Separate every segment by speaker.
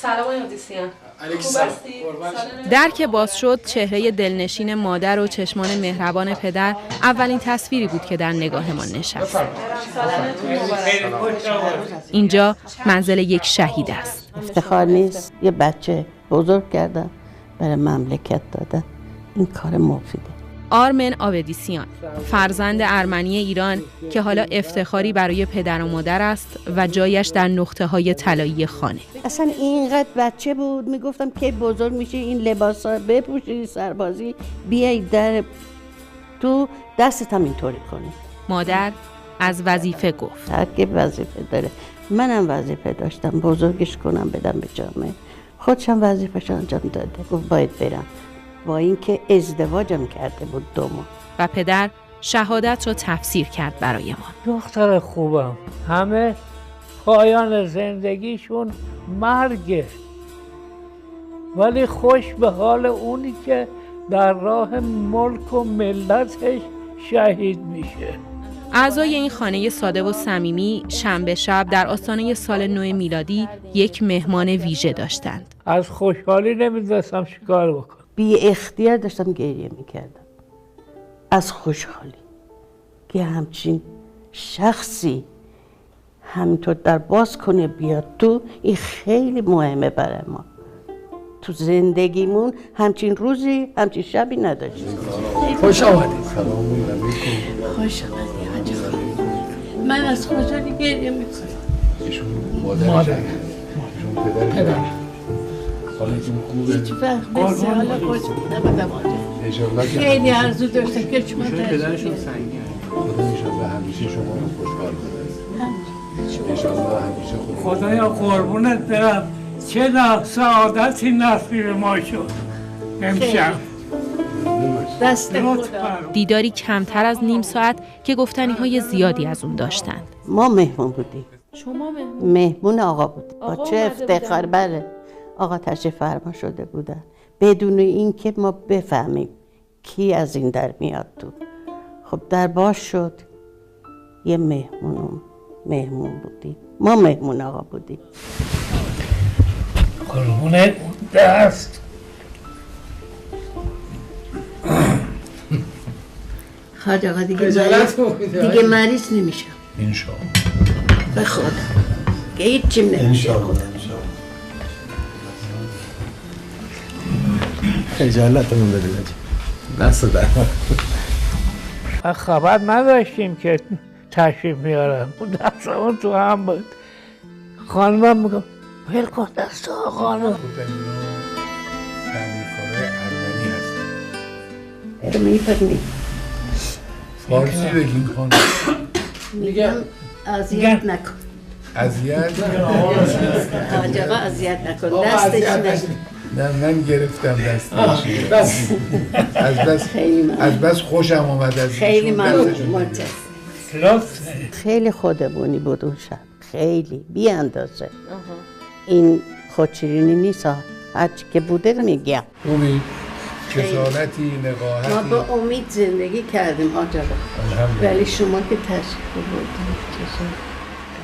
Speaker 1: سلام اودیسیان.
Speaker 2: در که باز شد چهره دلنشین مادر و چشمان مهربان پدر اولین تصویری بود که در نگاهمان نشست. اینجا منزل یک شهید است.
Speaker 3: افتخار نیست، یه بچه بزرگ کردن برای مملکت دادن، این کار مفیده.
Speaker 2: آرمن آودیسیان، فرزند ارمنی ایران که حالا افتخاری برای پدر و مادر است و جایش در نقطه‌های طلایی خانه.
Speaker 3: اصلا اینقدر بچه بود میگفتم که بزرگ میشه این لباسا بپوشی سربازی بیای در تو دستت هم اینطوری کنی.
Speaker 2: مادر از وظیفه گفت.
Speaker 3: هر کی وظیفه داره، منم وظیفه داشتم بزرگش کنم بدم به جامعه. خودشم وظیفه‌ش انجام داده، گفت باید برم. با اینکه ازدواجم کرده بود 2 ماه.
Speaker 2: و پدر شهادت را تفسیر کرد برای ما.
Speaker 4: دختر خوبم، همه پایان زندگیشون مرگه، ولی خوش به حال اونی که در راه ملک و ملتش شهید میشه.
Speaker 2: اعضای این خانه ساده و صمیمی شنبه شب در آستانه سال نو میلادی یک مهمان ویژه داشتند.
Speaker 4: از خوشحالی نمیدونستم چیکار بکنم.
Speaker 3: بی اختیار داشتم گریه میکردم از خوشحالی که همچین شخصی همینطور در باز کنه بیاد تو. این خیلی مهمه برای ما. تو زندگیمون همچین روزی همچین شبی نداشتیم.
Speaker 4: خوش آمدید.
Speaker 3: خوش آمدید. من از خوشحالی گریه میکنم.
Speaker 5: ایشون مادر پدر حالتون خوبه؟
Speaker 3: هیچ وقت مثل حالا خوش نبودم آنجا. خیلی عرضو داشتم که شما
Speaker 5: پدرشون سنگین. خدا انشالله همیشه شما رو خوشحال کنه. انشالله همیشه خوب.
Speaker 4: خدایا قربونت برم، چه سعادتی نصیب ما شد امشب.
Speaker 3: دست خدا.
Speaker 2: دیداری کمتر از نیم ساعت که گفتنی‌های زیادی از اون داشتند.
Speaker 3: ما مهمون بودیم.
Speaker 1: شما
Speaker 3: مهمون آقا بود. با چه افتخار. بله آقا تشریف فرما شده بودن بدون اینکه ما بفهمیم کی از این در میاد تو. خب در باز شد یه مهمون بودیم. ما مهمون آقا بودیم.
Speaker 4: قربونه دست.
Speaker 3: خواهد آقا دیگه مریض نمیشم
Speaker 5: انشاءالله.
Speaker 3: به خدا که هیچیم نمیشه.
Speaker 5: خجالتمون بده دست در
Speaker 4: خبر نداشتیم که تشریف میارن. دستمون تو هم بود. خانمم میگم ول کن دست خانم.
Speaker 5: تعمیرکارای ارمنی هستن.
Speaker 3: میفهمی
Speaker 5: فارسی بگیم خانم.
Speaker 3: میگم اذیت نکن.
Speaker 5: اذیت؟
Speaker 3: حاج آقا اذیت نکن. دستش نکن.
Speaker 5: نه من گرفتم دستش. از بس خوشم آمد از
Speaker 3: خیلی خیلی خودمونی بود اون شب. خیلی بی اندازه. این خودشیرینی نیست. هرچی که بوده میگم.
Speaker 5: خوبی؟ کسالتی، نقاهتی.
Speaker 3: ما با امید زندگی کردیم حاج آقا. ولی شما که تشریف بردید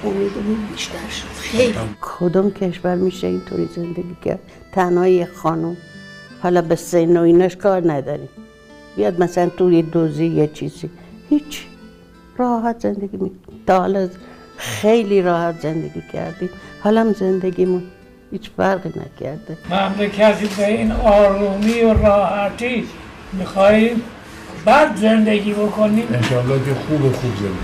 Speaker 3: امیدمون بیشتر شد. خیلی. کدوم کشور میشه اینطوری زندگی کرد؟ تنها یه خانم. حالا به سن و ایناش کار نداریم. بیاد مثلا توی دوزی یه چیزی. هیچ. راحت زندگی میکنیم. تا حالا خیلی راحت زندگی کردیم. حالا هم زندگیمون هیچ فرقی نکرده.
Speaker 4: مملکتی به این آرومی و راحتی میخواییم بعد زندگی بکنیم.
Speaker 5: انشالله که خوب زندگی کنیم.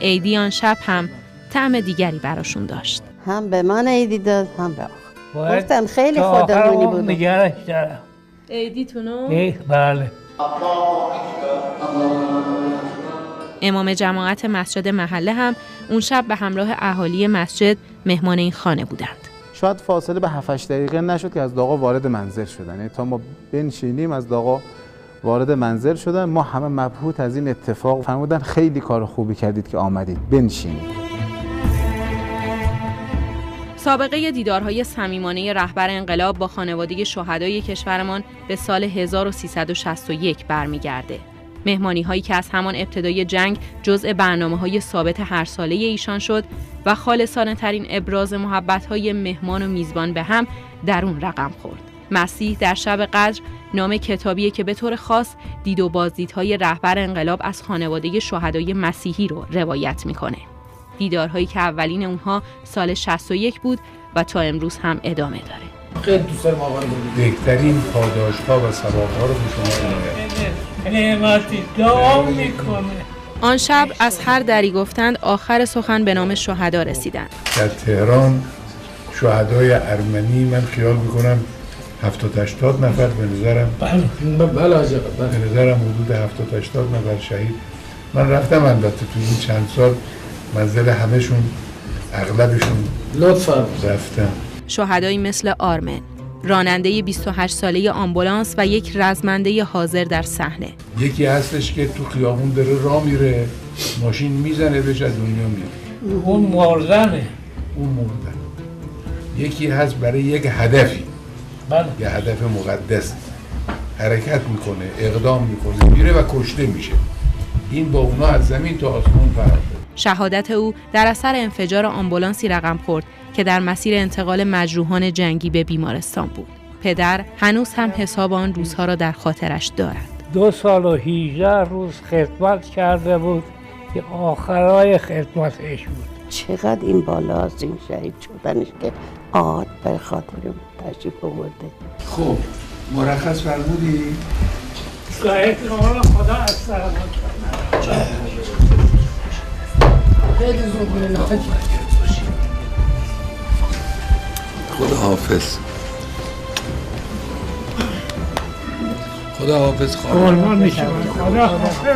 Speaker 2: عیدی آن شب هم طعم دیگری براشون داشت.
Speaker 3: هم به من عیدی داد هم به آقا. گفتم خیلی خودمونی بود.
Speaker 4: نگرش دارم.
Speaker 1: عیدیتونو؟
Speaker 4: بله.
Speaker 2: امام جماعت مسجد محله هم اون شب به همراه اهالی مسجد مهمان این خانه بودند.
Speaker 6: شاید فاصله به 7-8 دقیقه نشد که از داغا وارد منزل شدن. یعنی تا ما بنشینیم از داغا وارد منزل شدن. ما همه مبهوت از این اتفاق فرمودن خیلی کار خوبی کردید که آمدید بنشینید.
Speaker 2: سابقه دیدارهای صمیمانه رهبر انقلاب با خانواده شهدای کشورمان به سال 1361 برمیگرده. مهمانی هایی که از همان ابتدای جنگ جزء برنامه‌های ثابت هر ساله ایشان شد و خالصانه ترین ابراز محبت های مهمان و میزبان به هم در اون رقم خورد. مسیح در شب قدر نام کتابیه که به طور خاص دید و بازدیدهای رهبر انقلاب از خانواده شهدای مسیحی رو روایت میکنه. دیدارهایی که اولین اونها سال 61 بود و تا امروز هم ادامه داره.
Speaker 5: خیلی دوست دارم آقا بهترین پاداش‌ها و ثواب‌ها رو به شما می‌دم.
Speaker 4: نعمتی دعا میکنه.
Speaker 2: آن شب از هر دری گفتند آخر سخن به نام شهدا رسیدند.
Speaker 5: در تهران شهدای ارمنی من خیال میکنم 70-80 نفر به نظرم به نظرم حدود 70-80 نفر شهید. من رفتم البته تو این چند سال منزل همهشون اغلبشون لطفا رفتم.
Speaker 2: شهدایی مثل آرمن، راننده 28 ساله آمبولانس و یک رزمنده حاضر در صحنه.
Speaker 5: یکی هستش که تو خیابون داره راه میره، ماشین میزنه بهش از دنیا میره.
Speaker 4: اون مردنه.
Speaker 5: یکی هست برای یک هدفی،
Speaker 4: بله.
Speaker 5: یه هدف مقدس حرکت میکنه، اقدام میکنه، میره و کشته میشه. این با اونا از زمین تا آسمون فرق داره.
Speaker 2: شهادت او در اثر انفجار آمبولانسی رقم خورد که در مسیر انتقال مجروحان جنگی به بیمارستان بود. پدر هنوز هم حساب آن روزها را در خاطرش دارد.
Speaker 4: 2 سال و 18 روز خدمت کرده بود که آخرای خدمتش بود.
Speaker 3: چقدر این بالا از این شهید شدنش که آهات بر خاطر تشریف آورده.
Speaker 5: خب مرخص فرمودی؟
Speaker 4: شاید خدا از سلامت
Speaker 5: خدا حافظ. خدا حافظ خانم.
Speaker 4: قربان شما. خدا حافظ.